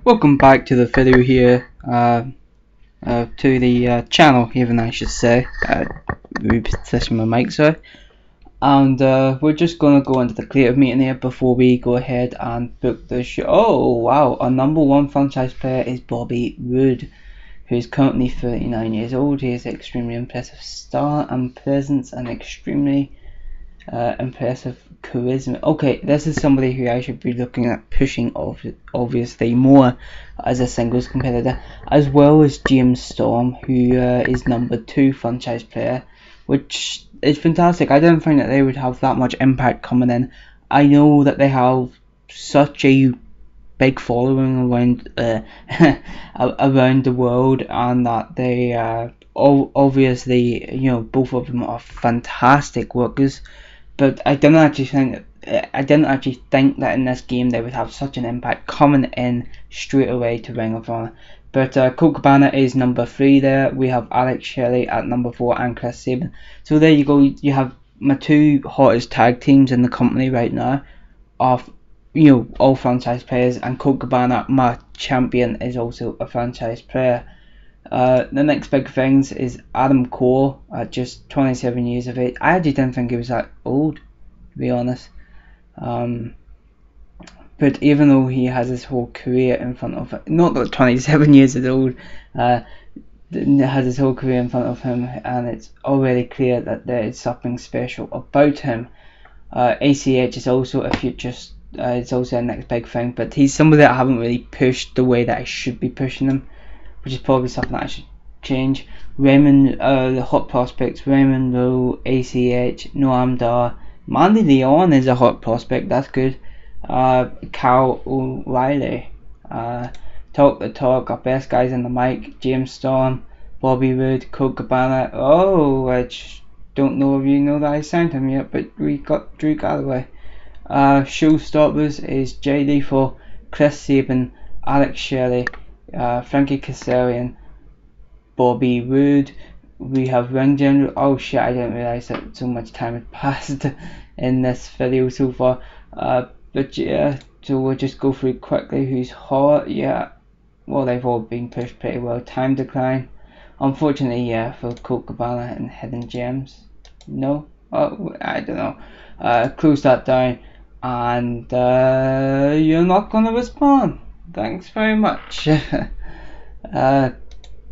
Welcome back to the video here, to the channel even I should say, reposition my mic sorry, and we're just going to go into the creative meeting here before we go ahead and book the show. Oh wow, our #1 franchise player is Bobby Roode, who is currently 39 years old. He has an extremely impressive start and presence and extremely impressive charisma. Okay, this is somebody who I should be looking at pushing obviously more as a singles competitor, as well as James Storm, who is #2 franchise player, which is fantastic. I didn't think that they would have that much impact coming in. I know that they have such a big following around around the world, and that they obviously, you know, both of them are fantastic workers. But I didn't actually think that in this game they would have such an impact coming in straight away to Ring of Honor. But Colt Cabana is #3 there. We have Alex Shelly at #4 and Chris Sabin. So there you go. You have my two hottest tag teams in the company right now, of, you know, all franchise players, and Colt Cabana, my champion, is also a franchise player. The next big things is Adam Cole at just 27 years of age. I actually didn't think he was that old, to be honest. But even though he has his whole career in front of him, not that 27 years is old, has his whole career in front of him, and it's already clear that there is something special about him. ACH is also a future. It's also a next big thing, but he's somebody that I haven't really pushed the way that I should be pushing him, which is probably something that I should change. Raymond, the hot prospects: Raymond Rowe, ACH, Noam Dar, Mandy Leon is a hot prospect. That's good. Cal O'Reilly, Talk the Talk, our best guys in the mic: James Storm, Bobby Roode, Colt Cabana. Oh, I don't know if you know that I signed him yet, but we got Drew Galloway. Showstoppers is Jay Lethal, Chris Sabin, Alex Shelley, Frankie Kazarian, Bobby Roode. We have Ring General. Oh shit, I didn't realise that so much time had passed in this video so far. But yeah, so we'll just go through quickly who's hot. Yeah, well, they've all been pushed pretty well. Time Decline, unfortunately, yeah, for Colt Cabana and Hidden Gems. No, oh, I don't know. Close that down, and you're not gonna respond. Thanks very much.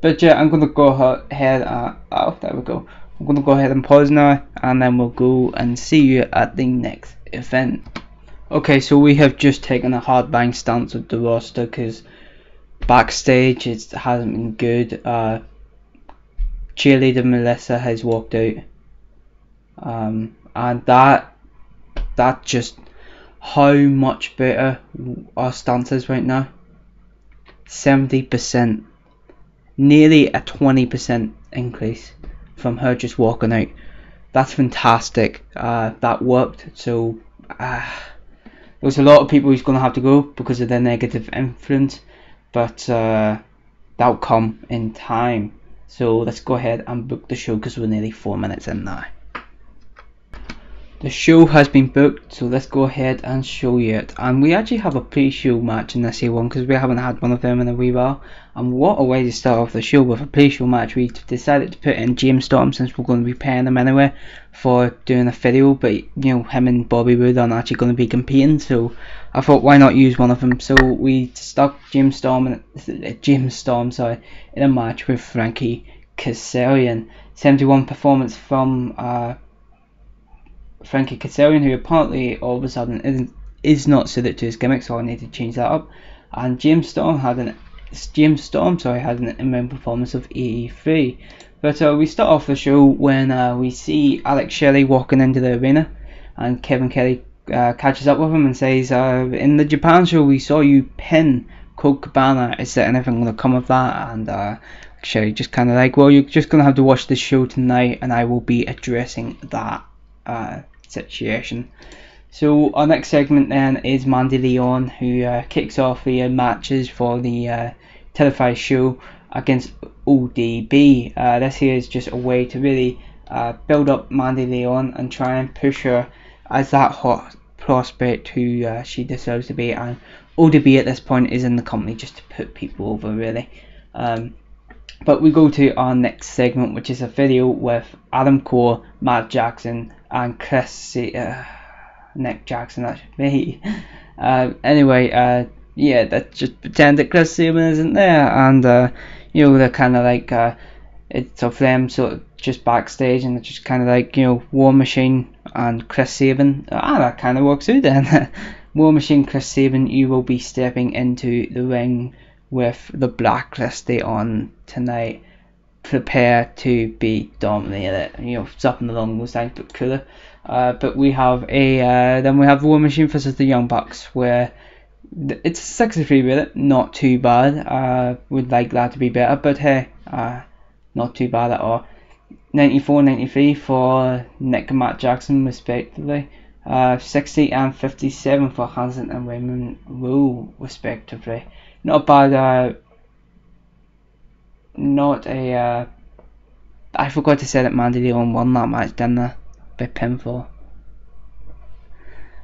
But yeah, I'm gonna go ahead and there we go. I'm gonna go ahead and pause now, and then we'll go and see you at the next event. Okay, so we have just taken a hard bang stance with the roster because backstage it hasn't been good. Cheerleader Melissa has walked out, and that just how much better our stance is right now. 70%, nearly a 20% increase from her just walking out. That's fantastic. That worked. So there's a lot of people who's going to have to go because of their negative influence, but that'll come in time. So let's go ahead and book the show because we're nearly 4 minutes in now. The show has been booked, so let's go ahead and show you it. And we actually have a pre-show match in this here one because we haven't had one of them in a wee while. And what a way to start off the show with a pre-show match. We decided to put in James Storm since we're going to be paying him anyway for doing a video, but you know, him and Bobby Roode aren't actually going to be competing, so I thought why not use one of them. So we stuck James Storm in a match with Frankie Kazarian. 71 performance from Frankie Kazarian, who apparently all of a sudden is not suited to his gimmick, so I need to change that up. And James Storm had an in-ring performance of 83. But we start off the show when we see Alex Shelley walking into the arena, and Kevin Kelly catches up with him and says, in the Japan show we saw you pin Colt Cabana. Is there anything going to come of that? And Shelley just kind of like, well, you're just going to have to watch the show tonight, and I will be addressing that situation. So our next segment then is Mandy Leon, who kicks off the matches for the televised show against ODB. This here is just a way to really build up Mandy Leon and try and push her as that hot prospect who she deserves to be, and ODB at this point is in the company just to put people over, really. But we go to our next segment, which is a video with Adam Cole, Matt Jackson, and Nick Jackson, that should be. Anyway, yeah, let's just pretend that Chris Sabin isn't there, and you know, they're kind of like it's of them sort of just backstage, and they're just kind of like, you know, War Machine and Chris Sabin. That kind of works out then. War Machine, Chris Sabin, you will be stepping into the ring with the Blacklisted on tonight. Prepare to be dominated. You know, something along those lines, but cooler. But we have then we have War Machine versus the Young Bucks, where it's 63 minute, not too bad. Would like that to be better, but hey, not too bad at all. 94-93 for Nick and Matt Jackson respectively. 60 and 57 for Hansen and Raymond Rowe respectively. Not bad. I forgot to say that Mandy Leon won that match, didn't I? By pinfall.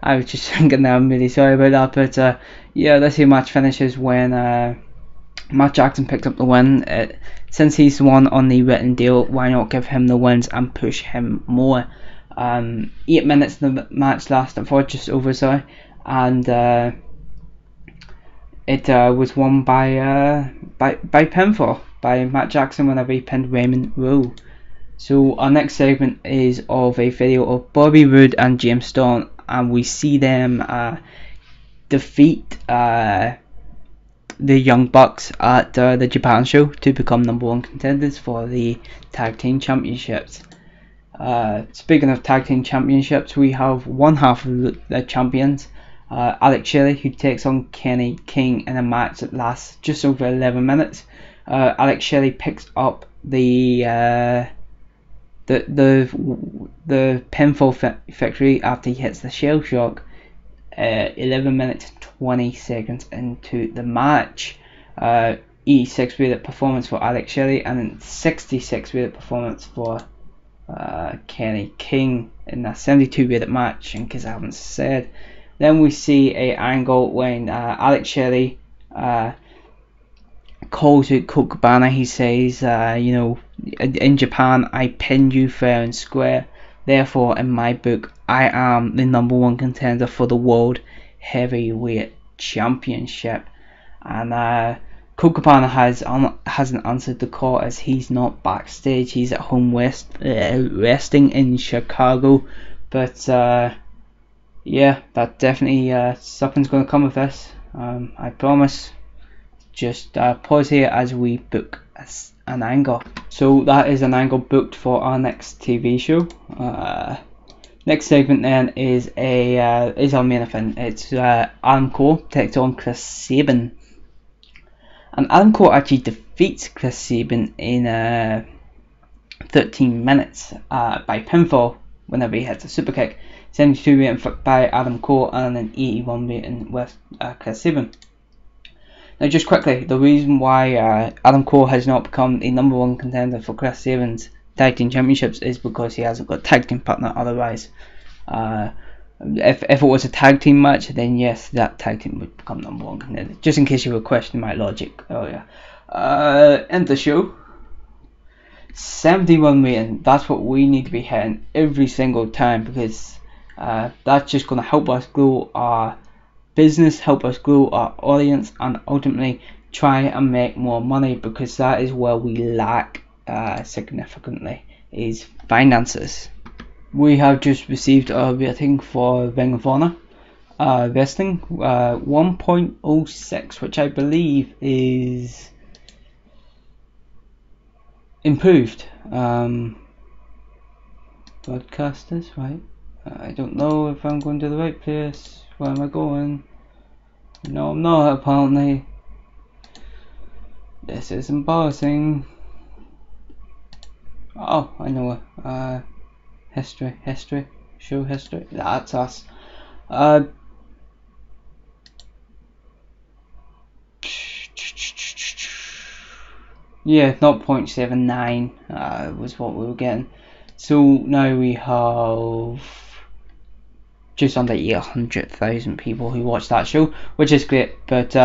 I was just thinking that, I'm really sorry about that, but yeah, this here match finishes when Matt Jackson picked up the win. Since he's the one on the written deal, why not give him the wins and push him more? 8 minutes the match lasted for, just over, sorry, and it was won by pinfall by Matt Jackson whenever he pinned Raymond Rowe. So our next segment is of a video of Bobby Roode and James Storm, and we see them defeat the Young Bucks at the Japan show to become #1 contenders for the Tag Team Championships. Speaking of Tag Team Championships, we have one half of the champions, Alex Shelley, who takes on Kenny King in a match that lasts just over 11 minutes. Alex Shelley picks up the pinfall victory after he hits the shell shock 11 minutes 20 seconds into the match. 86 rated performance for Alex Shelley, and 66 rated performance for Kenny King in that 72 rated match, in case I haven't said. Then we see a angle when Alex Shelley calls out Colt Cabana. He says, you know, in Japan I pinned you fair and square, therefore in my book I am the #1 contender for the World Heavyweight Championship. And Colt Cabana hasn't answered the call, as he's not backstage, he's at home resting in Chicago. But yeah, that definitely something's going to come of this, I promise. Just pause here as we book an angle. So that is an angle booked for our next TV show. Next segment then is our main event. It's Adam Cole takes on Chris Sabin, and Adam Cole actually defeats Chris Sabin in 13 minutes by pinfall whenever he hits a super kick. 72 rating by Adam Cole, and an 81 rating with Chris Sabin. Now, just quickly, the reason why Adam Cole has not become the #1 contender for Chris Sabin's Tag Team Championships is because he hasn't got a tag team partner. Otherwise, if it was a tag team match, then yes, that tag team would become #1 contender. Just in case you were questioning my logic earlier. End the show. 71 rating. That's what we need to be hitting every single time, because that's just going to help us grow our business, help us grow our audience, and ultimately try and make more money, because that is where we lack significantly, is finances. We have just received a rating for Ring of Honor Wrestling, 1.06, which I believe is improved. Broadcasters, right? I don't know if I'm going to the right place. Where am I going? No, I'm not, apparently. This is embarrassing. Oh, I know it. History, show history. That's us. Yeah, 0.79 was what we were getting. So now we have just under 800,000 people who watched that show, which is great. But